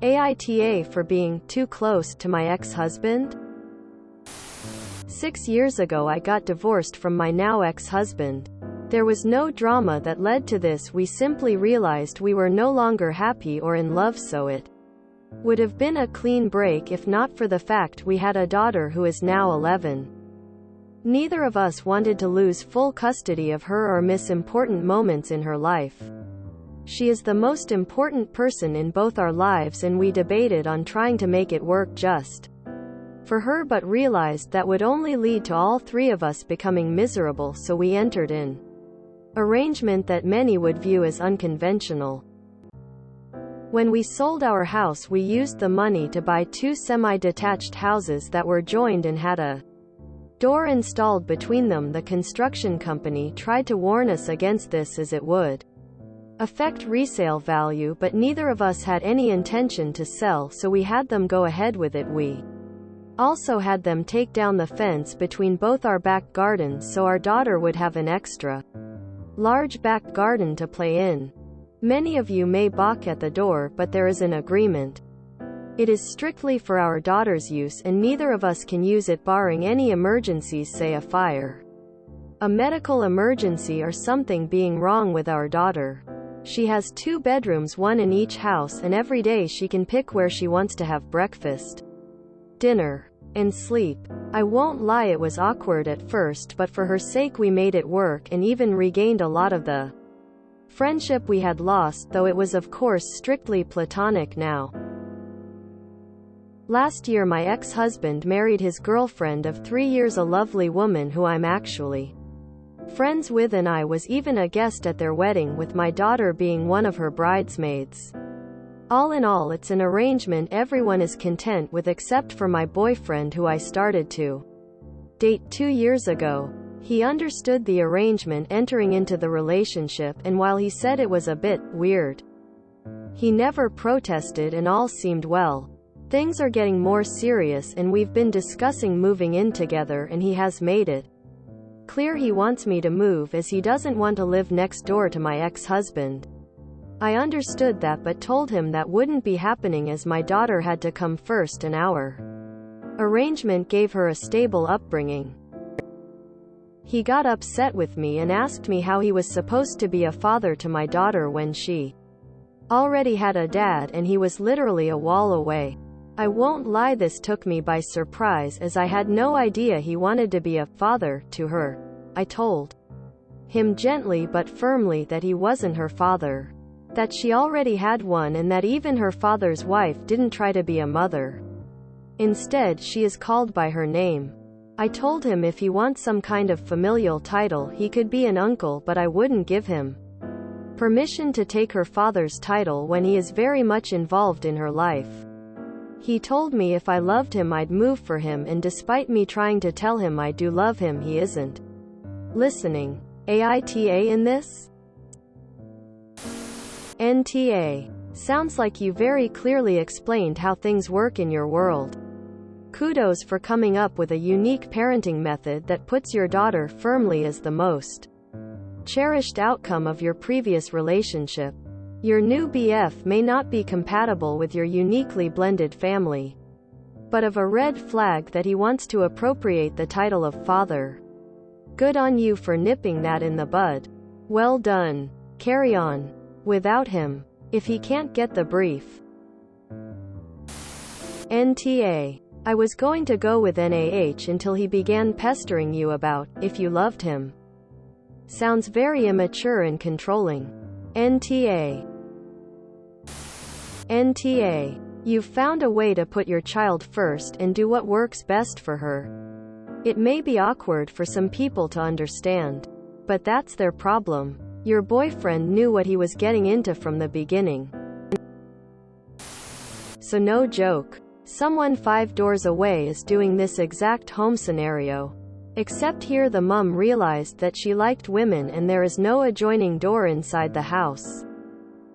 AITA for being too close to my ex-husband? 6 years ago I got divorced from my now ex-husband. There was no drama that led to this, we simply realized we were no longer happy or in love, so it would have been a clean break if not for the fact we had a daughter who is now 11. Neither of us wanted to lose full custody of her or miss important moments in her life. She is the most important person in both our lives, and we debated on trying to make it work just for her, but realized that would only lead to all three of us becoming miserable, so we entered an arrangement that many would view as unconventional. When we sold our house, we used the money to buy 2 semi-detached houses that were joined and had a door installed between them. The construction company tried to warn us against this as it would affect resale value, but neither of us had any intention to sell, so we had them go ahead with it. We also had them take down the fence between both our back gardens so our daughter would have an extra large back garden to play in. Many of you may balk at the door, but there is an agreement. It is strictly for our daughter's use, and neither of us can use it barring any emergencies, say a fire, a medical emergency, or something being wrong with our daughter. She has 2 bedrooms, one in each house, and every day she can pick where she wants to have breakfast, dinner, and sleep. I won't lie, it was awkward at first, but for her sake we made it work and even regained a lot of the friendship we had lost, though it was of course strictly platonic now. Last year my ex-husband married his girlfriend of 3 years, a lovely woman who I'm actually friends with, and I was even a guest at their wedding, with my daughter being one of her bridesmaids. All in all, it's an arrangement everyone is content with except for my boyfriend, who I started to date 2 years ago. He understood the arrangement entering into the relationship, and while he said it was a bit weird, he never protested and all seemed well. Things are getting more serious and we've been discussing moving in together, and he has made it clear he wants me to move as he doesn't want to live next door to my ex-husband. I understood that but told him that wouldn't be happening as my daughter had to come first, and our arrangement gave her a stable upbringing. He got upset with me and asked me how he was supposed to be a father to my daughter when she already had a dad and he was literally a wall away. I won't lie, this took me by surprise as I had no idea he wanted to be a father to her. I told him gently but firmly that he wasn't her father, that she already had one, and that even her father's wife didn't try to be a mother. Instead, she is called by her name. I told him if he wants some kind of familial title, he could be an uncle, but I wouldn't give him permission to take her father's title when he is very much involved in her life. He told me if I loved him I'd move for him, and despite me trying to tell him I do love him, he isn't listening. AITA in this? NTA. Sounds like you very clearly explained how things work in your world. Kudos for coming up with a unique parenting method that puts your daughter firmly as the most cherished outcome of your previous relationship. Your new BF may not be compatible with your uniquely blended family, but of a red flag that he wants to appropriate the title of father. Good on you for nipping that in the bud. Well done. Carry on without him if he can't get the brief. NTA. I was going to go with NAH until he began pestering you about if you loved him. Sounds very immature and controlling. NTA. NTA. You've found a way to put your child first and do what works best for her. It may be awkward for some people to understand, but that's their problem. Your boyfriend knew what he was getting into from the beginning. So no joke. Someone 5 doors away is doing this exact home scenario. Except here the mum realized that she liked women and there is no adjoining door inside the house.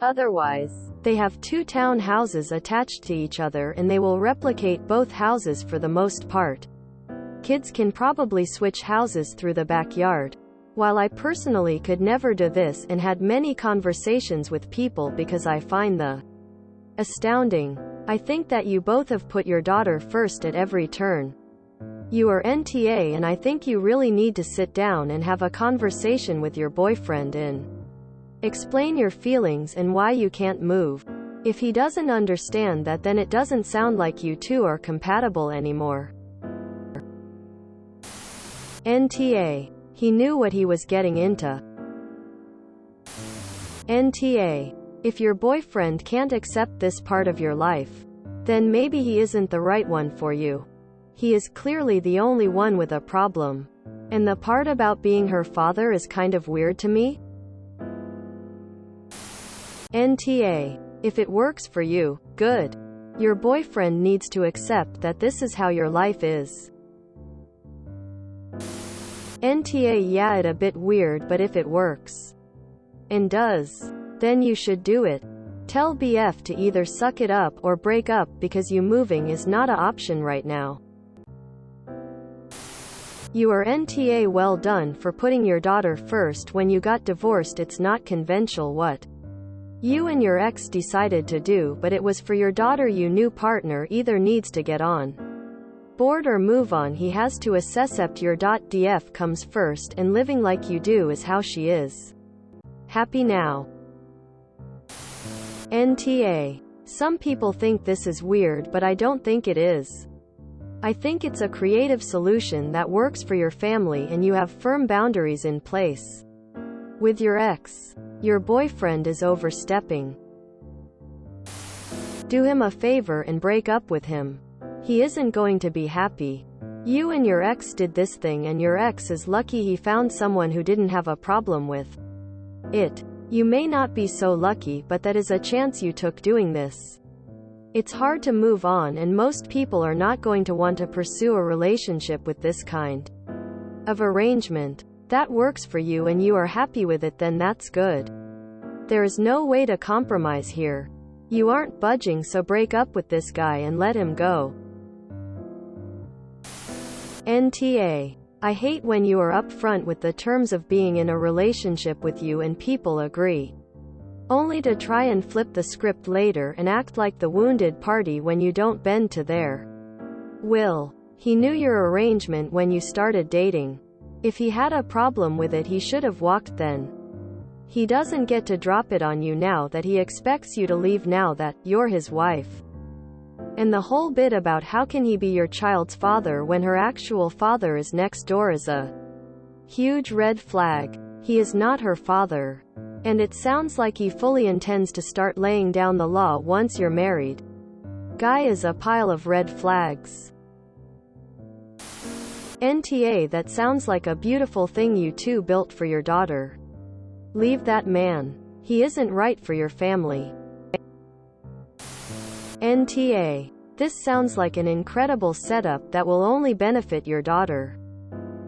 Otherwise, they have 2 townhouses attached to each other and they will replicate both houses for the most part. Kids can probably switch houses through the backyard. While I personally could never do this and had many conversations with people because I find the astounding I think that you both have put your daughter first at every turn. You are NTA, and I think you really need to sit down and have a conversation with your boyfriend and explain your feelings and why you can't move. If he doesn't understand that, then it doesn't sound like you two are compatible anymore. NTA. He knew what he was getting into. NTA. If your boyfriend can't accept this part of your life, then maybe he isn't the right one for you. He is clearly the only one with a problem. And the part about being her father is kind of weird to me. NTA. If it works for you, good. Your boyfriend needs to accept that this is how your life is. NTA. Yeah, it's a bit weird, but if it works and does, then you should do it. Tell BF to either suck it up or break up, because you moving is not an option right now. You are NTA. Well done for putting your daughter first when you got divorced. It's not conventional what you and your ex decided to do, but it was for your daughter. Your new partner either needs to get on board or move on. He has to accept your DF comes first, and living like you do is how she is happy now. NTA. Some people think this is weird, but I don't think it is. I think it's a creative solution that works for your family, and you have firm boundaries in place. With your ex, your boyfriend is overstepping. Do him a favor and break up with him. He isn't going to be happy. You and your ex did this thing, and your ex is lucky he found someone who didn't have a problem with it. You may not be so lucky, but that is a chance you took doing this. It's hard to move on, and most people are not going to want to pursue a relationship with this kind of arrangement. That works for you and you are happy with it, then that's good. There is no way to compromise here. You aren't budging, so break up with this guy and let him go. NTA. I hate when you are upfront with the terms of being in a relationship with you and people agree, only to try and flip the script later and act like the wounded party when you don't bend to their will. He knew your arrangement when you started dating. If he had a problem with it, he should have walked then. He doesn't get to drop it on you now that he expects you to leave now that you're his wife. And the whole bit about how can he be your child's father when her actual father is next door is a huge red flag. He is not her father. And it sounds like he fully intends to start laying down the law once you're married. Guy is a pile of red flags. NTA. That sounds like a beautiful thing you two built for your daughter. Leave that man. He isn't right for your family. NTA. This sounds like an incredible setup that will only benefit your daughter.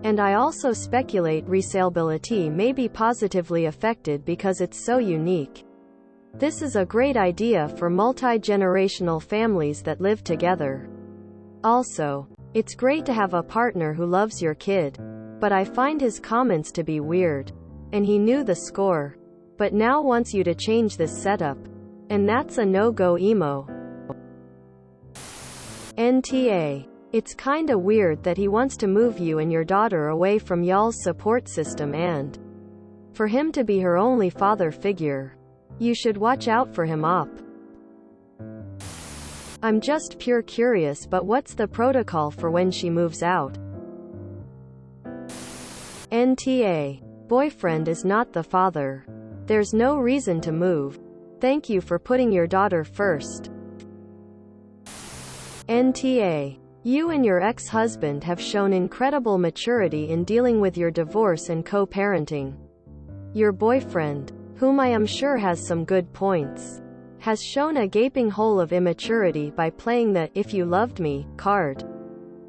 And I also speculate resaleability may be positively affected because it's so unique. This is a great idea for multi-generational families that live together. Also, it's great to have a partner who loves your kid. But I find his comments to be weird. And he knew the score. But now wants you to change this setup. And that's a no-go emo. NTA. It's kinda weird that he wants to move you and your daughter away from y'all's support system and for him to be her only father figure. You should watch out for him up. I'm just pure curious, but what's the protocol for when she moves out? NTA. Boyfriend is not the father. There's no reason to move. Thank you for putting your daughter first. NTA. You and your ex-husband have shown incredible maturity in dealing with your divorce and co-parenting. Your boyfriend, whom I am sure has some good points, has shown a gaping hole of immaturity by playing the "if you loved me" card.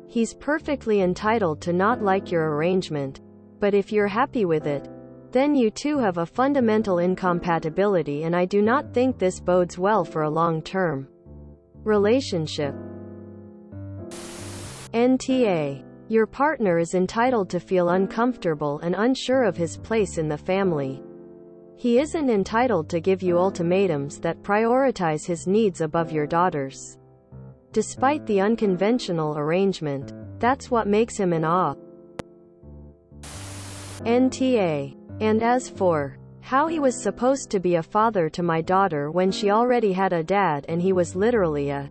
He's perfectly entitled to not like your arrangement. But if you're happy with it, then you two have a fundamental incompatibility, and I do not think this bodes well for a long-term relationship. NTA. Your partner is entitled to feel uncomfortable and unsure of his place in the family. He isn't entitled to give you ultimatums that prioritize his needs above your daughter's. Despite the unconventional arrangement, that's what makes him an AITA. And as for how he was supposed to be a father to my daughter when she already had a dad and he was literally a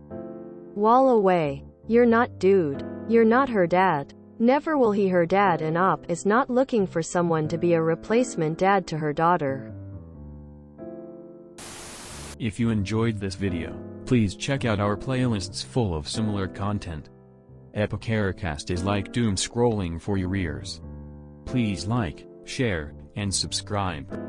wall away. You're not, dude. You're not her dad. Never will he. Her dad, and is not looking for someone to be a replacement dad to her daughter. If you enjoyed this video, please check out our playlists full of similar content. AmITheAsshole is like doom scrolling for your ears. Please like, share, and subscribe.